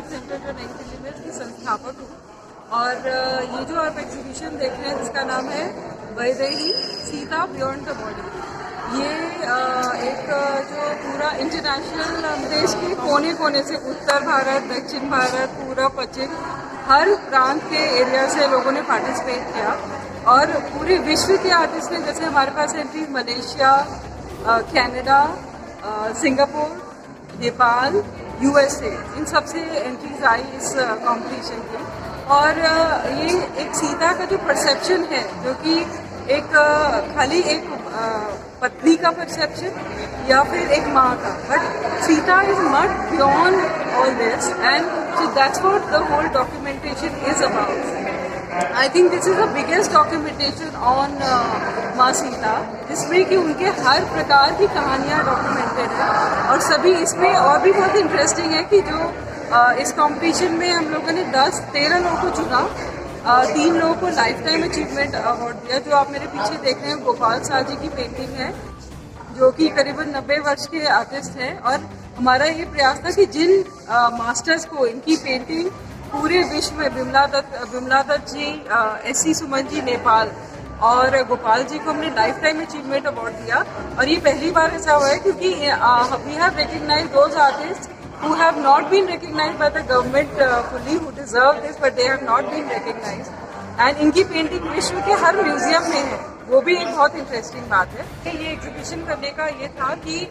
Art centre जो नई दिल्ली में, इसकी संस्थापक हूँ। और ये जो आप एग्जीबिशन देख रहे हैं जिसका नाम है Vaidehi Sita beyond the body, ये एक जो पूरा इंटरनेशनल देश के कोने कोने से, उत्तर भारत, दक्षिण भारत, पूरा पश्चिम, हर प्रांत के एरिया से लोगों ने पार्टिसिपेट किया। और पूरे विश्व के आर्टिस्ट ने, जैसे हमारे पास entries Malaysia, Canada, Singapore, Nepal, USA, इन सब से एंट्रीज आई इस कॉम्पिटिशन की। और ये एक सीता का जो परसेप्शन है, जो कि एक खाली एक पत्नी का परसेप्शन या फिर एक माँ का, but Sita is much beyond all this, and so that's what the whole documentation is about. I think this is the biggest documentation on माँ सीता, जिसमें कि उनके हर प्रकार की कहानियाँ डॉक्यूमेंटेड है। और सभी इसमें और भी बहुत इंटरेस्टिंग है कि जो इस कंपटीशन में हम लोगों ने 13 लोगों को चुना, 3 लोगों को लाइफ टाइम अचीवमेंट अवार्ड दिया। जो आप मेरे पीछे देख रहे हैं गोपाल शाह जी की पेंटिंग है, जो कि करीबन 90 वर्ष के आर्टिस्ट हैं। और हमारा ये प्रयास था कि जिन मास्टर्स को इनकी पेंटिंग पूरे विश्व में, बिमला दत्त जी, एस.सी. सुमन जी नेपाल और गोपाल जी को हमने लाइफ टाइम अचीवमेंट अवार्ड दिया। और ये पहली बार ऐसा हुआ है क्योंकि we have recognise those artist who have not been recognized by the government fully, who deserve this, but they have not been recognized. And इनकी पेंटिंग विश्व के हर म्यूजियम में है, वो भी एक बहुत इंटरेस्टिंग बात है। ये एग्जीबिशन करने का ये था कि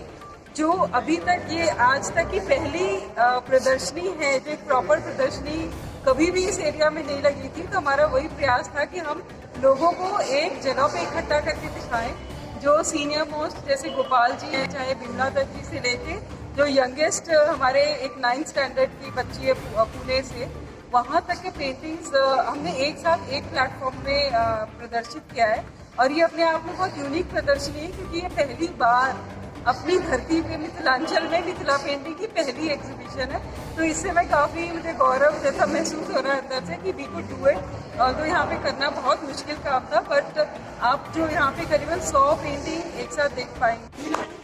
जो अभी तक ये आज तक की पहली प्रदर्शनी है, जो एक प्रॉपर प्रदर्शनी कभी भी इस एरिया में नहीं लगी थी, तो हमारा वही प्रयास था कि हम लोगों को एक जगह पे इकट्ठा करके दिखाएं। जो सीनियर मोस्ट जैसे गोपाल जी हैं, चाहे बिमला दत्त जी से लेके जो यंगेस्ट हमारे एक 9th स्टैंडर्ड की बच्ची है पुणे से, वहाँ तक के पेंटिंग्स हमने एक साथ एक प्लेटफॉर्म में प्रदर्शित किया है। और ये अपने आप में बहुत यूनिक प्रदर्शनी है, क्योंकि ये पहली बार अपनी धरती पे मिथिलांचल में मिथिला पेंटिंग की पहली एग्जीबिशन है। तो इससे मैं काफ़ी, मुझे गौरव जैसा महसूस हो रहा है अंदर से कि वी कुड डू इट। तो यहाँ पे करना बहुत मुश्किल काम था, बट आप जो यहाँ पे करीबन 100 पेंटिंग एक साथ देख पाएंगे।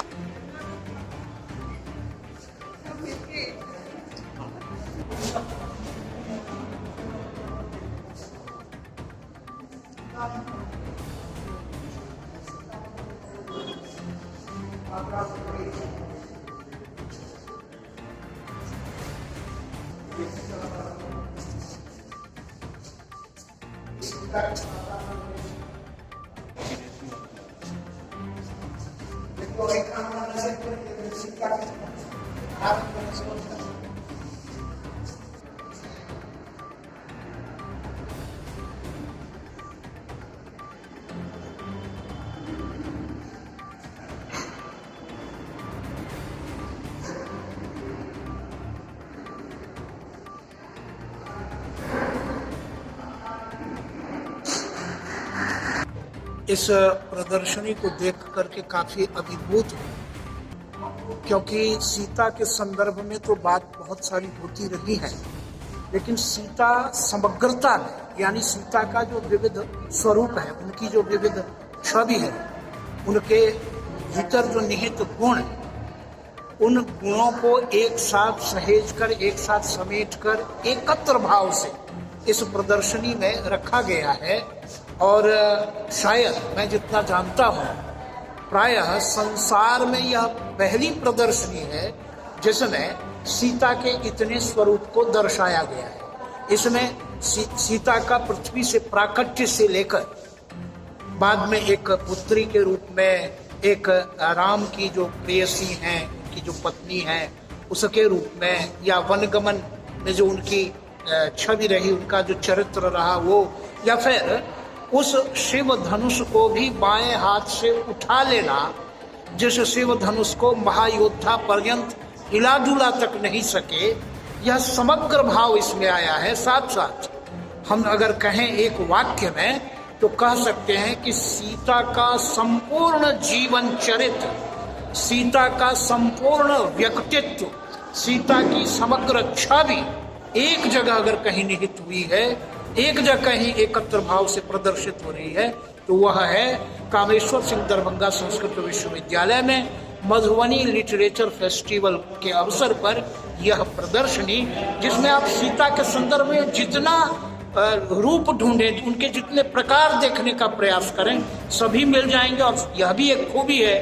इस प्रदर्शनी को देख करके काफी अभिभूत हूँ, क्योंकि सीता के संदर्भ में तो बात बहुत सारी होती रही है, लेकिन सीता समग्रता में, यानी सीता का जो विविध स्वरूप है, उनकी जो विविध छवि है, उनके भीतर जो निहित गुण, उन गुणों को एक साथ सहेज कर, एक साथ समेट कर, एकत्र भाव से इस प्रदर्शनी में रखा गया है। और शायद मैं जितना जानता हूँ, प्रायः संसार में यह पहली प्रदर्शनी है जिसमें सीता के इतने स्वरूप को दर्शाया गया है। इसमें सीता का पृथ्वी से प्राकट्य से लेकर बाद में एक पुत्री के रूप में, एक राम की जो प्रेयसी हैं, उनकी जो पत्नी है, उसके रूप में, या वनगमन में जो उनकी छवि रही, उनका जो चरित्र रहा वो, या फिर उस शिव धनुष को भी बाएं हाथ से उठा लेना, जिस शिव धनुष को महायोद्धा पर्यंत हिला डुला तक नहीं सके, यह समग्र भाव इसमें आया है। साथ साथ हम अगर कहें एक वाक्य में, तो कह सकते हैं कि सीता का संपूर्ण जीवन चरित्र, सीता का संपूर्ण व्यक्तित्व, सीता की समग्र छवि एक जगह अगर कहीं निहित हुई है, एक जगह कहीं एकत्र भाव से प्रदर्शित हो रही है, तो वह है कामेश्वर सिंह दरभंगा संस्कृत विश्वविद्यालय में मधुबनी लिटरेचर फेस्टिवल के अवसर पर यह प्रदर्शनी, जिसमें आप सीता के संदर्भ में जितना रूप ढूंढें, उनके जितने प्रकार देखने का प्रयास करें, सभी मिल जाएंगे। और यह भी एक खूबी है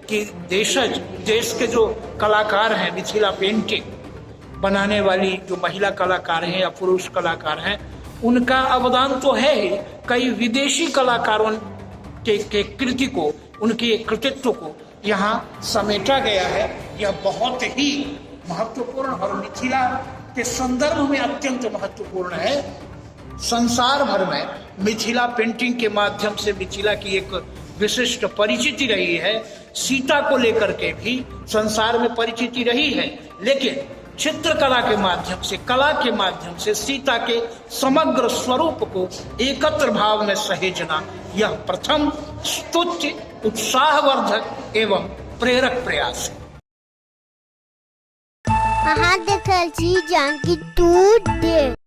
कि देश के जो कलाकार हैं, मिथिला पेंटिंग बनाने वाली जो महिला कलाकार हैं या पुरुष कलाकार हैं, उनका अवदान तो है ही, कई विदेशी कलाकारों के कृति को, उनके कृतित्व को यहाँ समेटा गया है। यह बहुत ही महत्वपूर्ण और मिथिला के संदर्भ में अत्यंत महत्वपूर्ण है। संसार भर में मिथिला पेंटिंग के माध्यम से मिथिला की एक विशिष्ट परिचिति रही है। सीता को लेकर के भी संसार में परिचिति रही है, लेकिन चित्रकला के माध्यम से, कला के माध्यम से सीता के समग्र स्वरूप को एकत्र भाव में सहेजना, यह प्रथम स्तुत्य, उत्साहवर्धक एवं प्रेरक प्रयास है। अहाँ देखल छी जानकी टू डे।